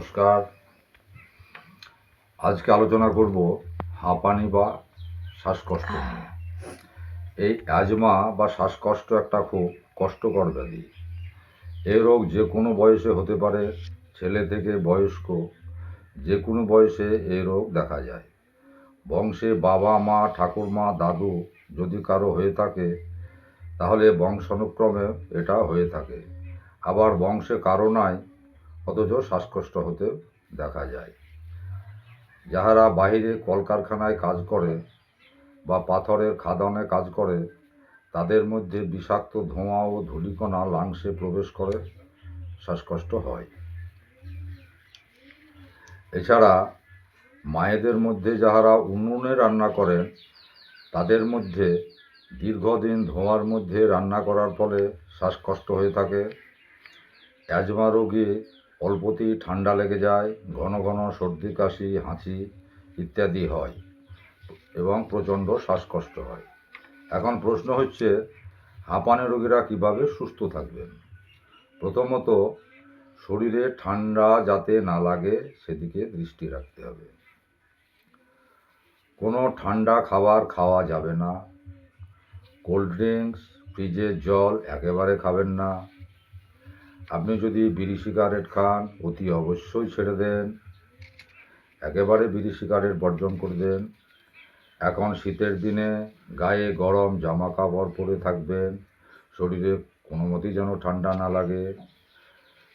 নমস্কার। আজকে আলোচনা করব হাঁপানি বা শ্বাসকষ্ট নিয়ে। এই অ্যাজমা বা শ্বাসকষ্ট একটা খুব কষ্টকর ব্যাধি। এই রোগ যে কোনো বয়সে হতে পারে, ছেলে থেকে বয়স্ক যে কোনো বয়সে এই রোগ দেখা যায়। বংশে বাবা মা ঠাকুরমা দাদু যদি কারো হয়ে থাকে তাহলে বংশানুক্রমে এটা হয়ে থাকে। আবার বংশে কারো নাই অথচ শ্বাসকষ্ট হতে দেখা যায়। যাহারা বাহিরে কলকারখানায় কাজ করে বা পাথরের খাদানে কাজ করে তাদের মধ্যে বিষাক্ত ধোঁয়া ও ধূলিকণা লাংসে প্রবেশ করে শ্বাসকষ্ট হয়। এছাড়া মায়েদের মধ্যে যাহারা উনুনে রান্না করেন তাদের মধ্যে দীর্ঘদিন ধোঁয়ার মধ্যে রান্না করার ফলে শ্বাসকষ্ট হয়ে থাকে। অ্যাজমা রোগী অল্পতেই ঠান্ডা লেগে যায়, ঘন ঘন সর্দি কাশি হাঁচি ইত্যাদি হয় এবং প্রচণ্ড শ্বাসকষ্ট হয়। এখন প্রশ্ন হচ্ছে, হাঁপানি রোগীরা কিভাবে সুস্থ থাকবেন? প্রথমত, শরীরে ঠান্ডা যাতে না লাগে সেদিকে দৃষ্টি রাখতে হবে। কোনো ঠান্ডা খাবার খাওয়া যাবে না। কোল্ড ড্রিঙ্কস, ফ্রিজের জল একেবারে খাবেন না। আপনি যদি বিড়ি সিগারেট খান অতি অবশ্যই ছেড়ে দেন। একেবারে বিড়ি সিগারেট বর্জন করে দেন। এখন শীতের দিনে গায়ে গরম জামা কাপড় পরে থাকবেন, শরীরে কোনো মতেই যেন ঠান্ডা না লাগে।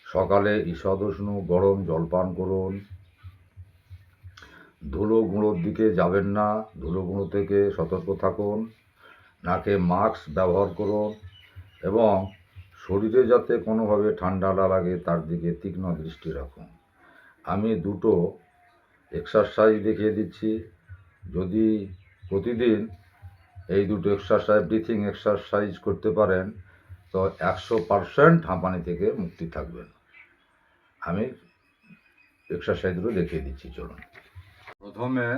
সকালে ঈষদ উষ্ণ গরম জল পান করুন। ধুলো গুঁড়োর দিকে যাবেন না, ধুলো গুঁড়ো থেকে সতর্ক থাকুন। নাকে মাস্ক ব্যবহার করুন এবং শরীরে যাতে কোনোভাবে ঠান্ডা না লাগে তার দিকে তীক্ষ্ণ দৃষ্টি রাখুন। আমি দুটো এক্সারসাইজ দেখিয়ে দিচ্ছি। যদি প্রতিদিন এই দুটো এক্সারসাইজ, ব্রিথিং এক্সারসাইজ করতে পারেন তো 100% হাঁপানি থেকে মুক্তি থাকবেন। আমি এক্সারসাইজগুলো দেখিয়ে দিচ্ছি, চলুন। প্রথমে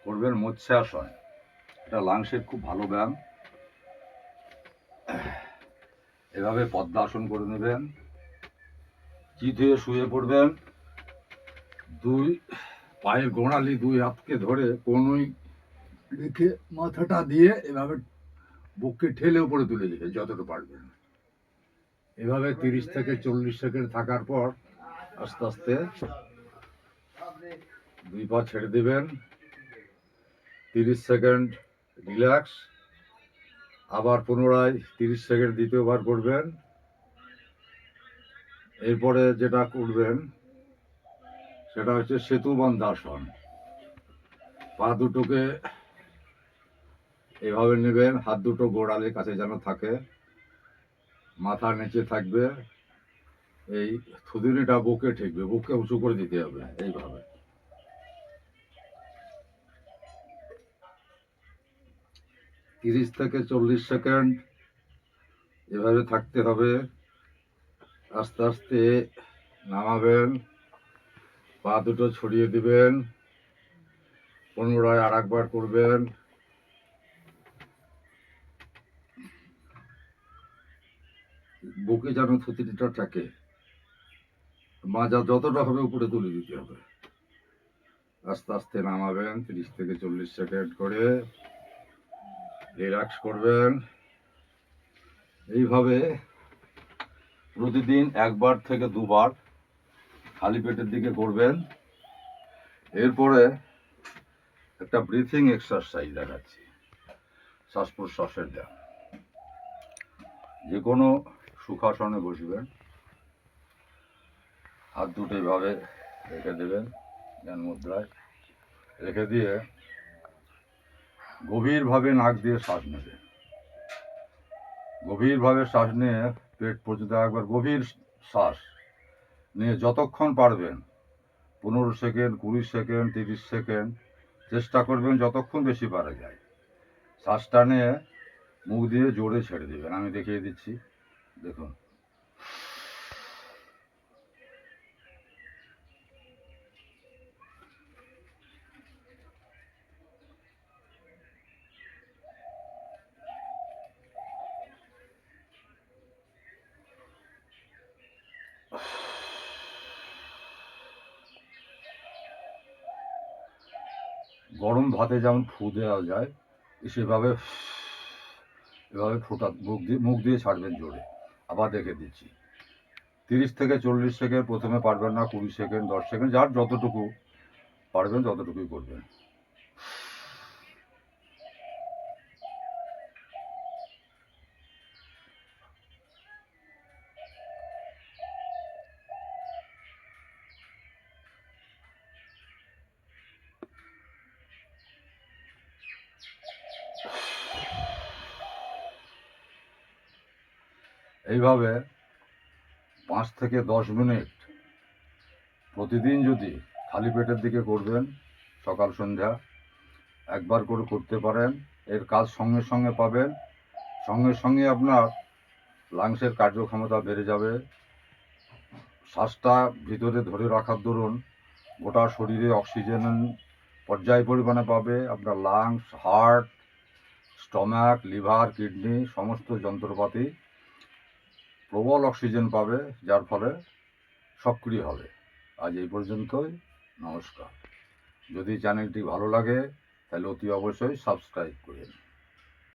করবেন মৎস্যাসন। এটা লাংসের খুব ভালো ব্যায়াম। এভাবে পদ্মাসন করে নেবেন, চিত হয়ে শুয়ে পড়বেন। দুই পায়ের গোড়ালি দুই হাতকে ধরে কোনোই রেখে মাথাটা দিয়ে এভাবে বুককে ঠেলে উপরে তুলে দিবে যতটা পারবেন। এভাবে 30 থেকে 40 সেকেন্ড থাকার পর আস্তে আস্তে দুই পা ছেড়ে দেবেন। 30 সেকেন্ড রিল্যাক্স, আবার পুনরায় 30 সেকেন্ড দ্বিতীয়বার করবেন। এরপরে যেটা করবেন সেটা হচ্ছে সেতুবন্ধাসন। পা দুটোকে এভাবে নেবেন, হাত দুটো গোড়ালির কাছে যেন থাকে, মাথা নিচে থাকবে, এই থুতুনিটা বুকে ঠেকবে, বুককে উঁচু করে দিতে হবে। এইভাবে 30 থেকে 40 সেকেন্ড এভাবে থাকতে হবে। আস্তে আস্তে নামাবেন, পা দুটো ছড়িয়ে দিবেন, পুনরায় আর একবার করবেন। বুকে যেন থুতনিটা থাকে, মাজা যতটা হবে উপরে তুলে দিতে হবে। আস্তে আস্তে নামাবেন, 30 থেকে 40 সেকেন্ড করে রিল্যাক্স করবেন। এইভাবে প্রতিদিন একবার থেকে দুবার খালি পেটের দিকে করবেন। এরপরে একটা ব্রিথিং এক্সারসাইজ দেখাচ্ছি, শ্বাস প্রশ্বাসের ব্যায়াম। যে কোনো সুখাসনে বসবেন, হাত দুটো এভাবে রেখে দেবেন, জ্ঞান মুদ্রায় রেখে দিয়ে গভীরভাবে নাক দিয়ে শ্বাস নেবেন। গভীরভাবে শ্বাস নিয়ে পেট পর্যন্ত একবার গভীর শ্বাস নিয়ে যতক্ষণ পারবেন, 15 সেকেন্ড, 20 সেকেন্ড, 30 সেকেন্ড চেষ্টা করবেন যতক্ষণ বেশি পারা যায়। শ্বাসটা নিয়ে মুখ দিয়ে জোরে ছেড়ে দেবেন। আমি দেখিয়ে দিচ্ছি, দেখুন। গরম ভাতে যেমন ফু দেওয়া যায়, সেভাবে এভাবে মুখ দিয়ে ছাড়বেন জোরে। আবার দেখে দিচ্ছি, 30 থেকে 40 সেকেন্ড, প্রথমে পারবেন না 20 সেকেন্ড, 10 সেকেন্ড, যার যতটুকু পারবেন ততটুকুই করবেন। এইভাবে 5 থেকে 10 মিনিট প্রতিদিন যদি খালি পেটের দিকে করবেন, সকাল সন্ধ্যা একবার করে করতে পারেন, এর কাজ সঙ্গে সঙ্গে পাবেন। সঙ্গে সঙ্গে আপনার লাংসের কার্যক্ষমতা বেড়ে যাবে। শ্বাসটা ভিতরে ধরে রাখার দরুন গোটা শরীরে অক্সিজেন পর্যায় পরিমাণে পাবে। আপনার lungs, heart, stomach, liver, kidney সমস্ত যন্ত্রপাতি প্রবল অক্সিজেন পাবে, যার ফলে সক্রিয় হবে। আজ এই পর্যন্তই, নমস্কার। যদি চ্যানেলটি ভালো লাগে তাহলে অতি অবশ্যই সাবস্ক্রাইব করুন।